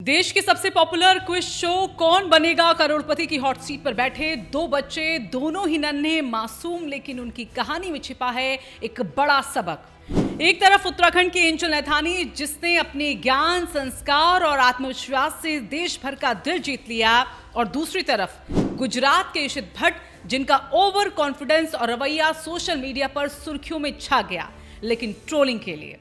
देश के सबसे पॉपुलर क्विज शो कौन बनेगा करोड़पति की हॉट सीट पर बैठे दो बच्चे, दोनों ही नन्हे मासूम, लेकिन उनकी कहानी में छिपा है एक बड़ा सबक। एक तरफ उत्तराखंड की एंजल नैथानी, जिसने अपने ज्ञान, संस्कार और आत्मविश्वास से देश भर का दिल जीत लिया, और दूसरी तरफ गुजरात के इशित भट्ट, जिनका ओवर कॉन्फिडेंस और रवैया सोशल मीडिया पर सुर्खियों में छा गया, लेकिन ट्रोलिंग के लिए।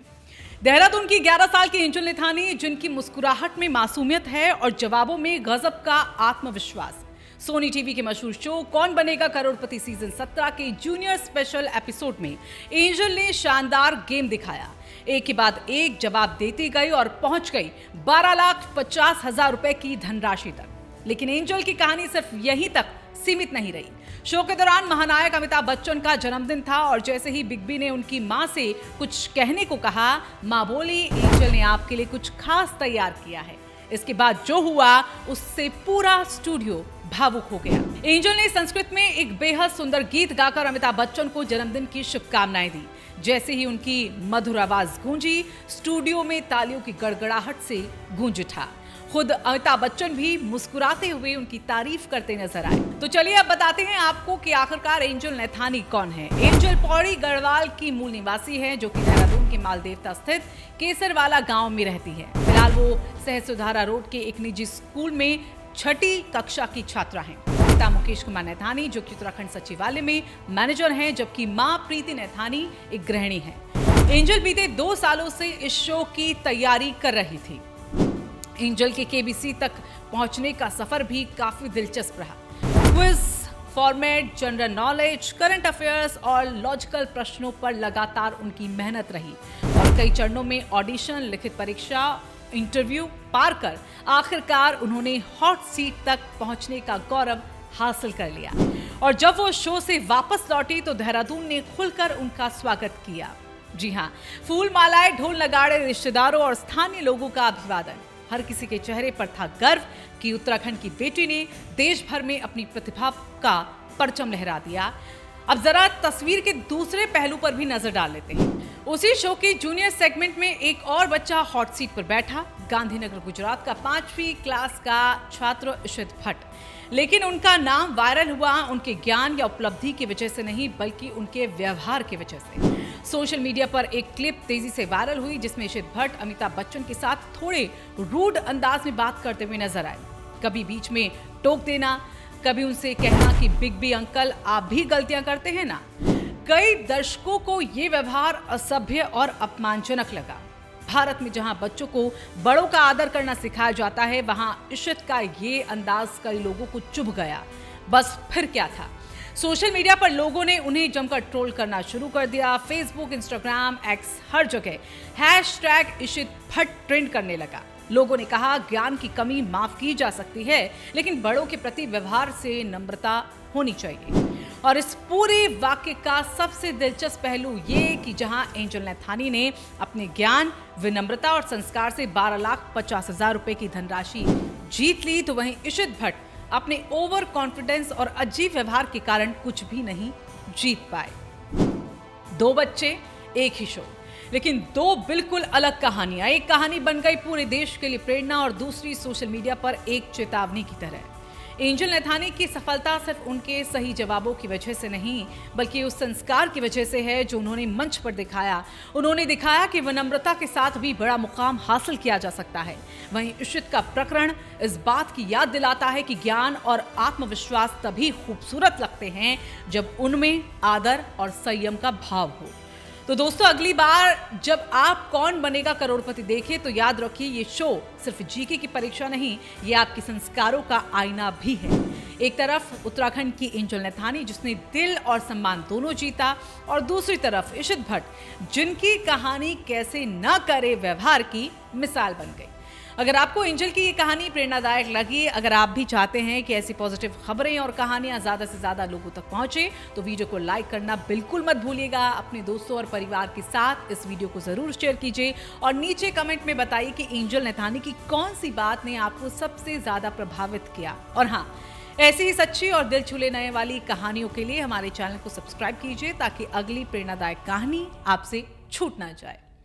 देहरादून की 11 साल की एंजल नैथानी, जिनकी मुस्कुराहट में मासूमियत है और जवाबों में गजब का आत्मविश्वास। सोनी टीवी के मशहूर शो कौन बनेगा करोड़पति सीजन 17 के जूनियर स्पेशल एपिसोड में एंजल ने शानदार गेम दिखाया। एक के बाद एक जवाब देती गई और पहुंच गई 12,50,000 रुपए की धनराशि तक। लेकिन एंजल की कहानी सिर्फ यहीं तक सीमित नहीं रही। शो के दौरान महानायक अमिताभ बच्चन का जन्मदिन था और जैसे ही बिग बी ने उनकी मां से कुछ कहने को कहा, मां बोली, एंजल ने आपके लिए कुछ खास तैयार किया है। इसके बाद जो हुआ उससे पूरा स्टूडियो भावुक हो गया। एंजल ने संस्कृत में एक बेहद सुंदर गीत गाकर अमिताभ बच्चन को जन्मदिन की शुभकामनाएं दी। जैसे ही उनकी मधुर आवाज गूंजी, स्टूडियो में तालियों की गड़गड़ाहट से गूंज उठा। खुद अमिताभ बच्चन भी मुस्कुराते हुए उनकी तारीफ करते नजर आए। तो चलिए अब बताते हैं आपको कि आखिरकार एंजल नैथानी कौन है। एंजल पौड़ी गढ़वाल की मूल निवासी है, जो कि देहरादून के मालदेवता स्थित केसरवाला गांव में रहती है। फिलहाल वो सहसुधारा रोड के एक निजी स्कूल में 6ठी कक्षा की छात्रा है। पिता मुकेश कुमार नैथानी, जो कि उत्तराखंड सचिवालय में मैनेजर हैं, जबकि मां प्रीति नैथानी एक गृहिणी है। एंजल बीते 2 सालों से इस शो की तैयारी कर रही थी। एंजल के केबीसी तक पहुंचने का सफर भी काफी दिलचस्प रहा। Quiz, format, general knowledge, current affairs और लॉजिकल प्रश्नों पर लगातार उनकी मेहनत रही और कई चरणों में ऑडिशन, लिखित परीक्षा, इंटरव्यू पार कर आखिरकार उन्होंने हॉट सीट तक पहुंचने का गौरव हासिल कर लिया। और जब वो शो से वापस लौटी तो देहरादून ने खुलकर उनका स्वागत किया। जी हाँ, फूल मालाएं, ढोल नगाड़े, रिश्तेदारों और स्थानीय लोगों का अभिवादन। हर किसी के चेहरे पर था गर्व कि उत्तराखंड की बेटी ने देश भर में अपनी प्रतिभा का परचम लहरा दिया। अब जरा तस्वीर के दूसरे पहलू पर भी नजर डाल लेते हैं। उसी शो के जूनियर सेगमेंट में एक और बच्चा हॉट सीट पर बैठा, गांधीनगर गुजरात का 5वीं क्लास का छात्र इशित भट्ट। लेकिन उनका नाम वायरल हुआ उनके ज्ञान या उपलब्धि की वजह से नहीं, बल्कि उनके व्यवहार की वजह से। सोशल मीडिया पर एक क्लिप तेजी से वायरल हुई, जिसमें इशित भट्ट अमिताभ बच्चन के साथ थोड़े रूड अंदाज में बात करते हुए नजर आए। कभी बीच में टोक देना, कभी उनसे कहना कि बिग बी अंकल, आप भी गलतियां करते हैं ना। कई दर्शकों को ये व्यवहार असभ्य और अपमानजनक लगा। भारत में जहां बच्चों को बड़ों का आदर करना सिखाया जाता है, वहां इशित का ये अंदाज कई लोगों को चुभ गया। बस फिर क्या था, सोशल मीडिया पर लोगों ने उन्हें जमकर ट्रोल करना शुरू कर दिया। फेसबुक, इंस्टाग्राम, एक्स, हर जगह हैशटैग इशित भट्ट ट्रेंड करने लगा। लोगों ने कहा, ज्ञान की कमी माफ की जा सकती है, लेकिन बड़ों के प्रति व्यवहार से नम्रता होनी चाहिए। और इस पूरे वाक्य का सबसे दिलचस्प पहलू ये कि जहां एंजल नैथानी ने अपने ज्ञान, विनम्रता और संस्कार से 12,50,000 रुपए की धनराशि जीत ली, तो वहीं इशित भट्ट अपने ओवर कॉन्फिडेंस और अजीब व्यवहार के कारण कुछ भी नहीं जीत पाए। 2 बच्चे, एक ही शो, लेकिन 2 बिल्कुल अलग कहानियां। एक कहानी बन गई पूरे देश के लिए प्रेरणा और दूसरी सोशल मीडिया पर एक चेतावनी की तरह। एंजल नैथानी की सफलता सिर्फ उनके सही जवाबों की वजह से नहीं, बल्कि उस संस्कार की वजह से है जो उन्होंने मंच पर दिखाया। उन्होंने दिखाया कि विनम्रता के साथ भी बड़ा मुकाम हासिल किया जा सकता है। वहीं इशित का प्रकरण इस बात की याद दिलाता है कि ज्ञान और आत्मविश्वास तभी खूबसूरत लगते हैं जब उनमें आदर और संयम का भाव हो। तो दोस्तों, अगली बार जब आप कौन बनेगा करोड़पति देखें तो याद रखिए, ये शो सिर्फ जीके की परीक्षा नहीं, ये आपके संस्कारों का आईना भी है। एक तरफ उत्तराखंड की एंजल नैथानी, जिसने दिल और सम्मान दोनों जीता, और दूसरी तरफ इशित भट्ट, जिनकी कहानी कैसे न करे व्यवहार की मिसाल बन गई। अगर आपको एंजल की ये कहानी प्रेरणादायक लगी, अगर आप भी चाहते हैं कि ऐसी पॉजिटिव खबरें और कहानियां ज्यादा से ज्यादा लोगों तक पहुंचे, तो वीडियो को लाइक करना बिल्कुल मत भूलिएगा। अपने दोस्तों और परिवार के साथ इस वीडियो को जरूर शेयर कीजिए और नीचे कमेंट में बताइए कि एंजल नैथानी की कौन सी बात ने आपको सबसे ज्यादा प्रभावित किया। और हाँ, ऐसी ही सच्ची और दिल छूने नए वाली कहानियों के लिए हमारे चैनल को सब्सक्राइब कीजिए, ताकि अगली प्रेरणादायक कहानी आपसे छूट ना जाए।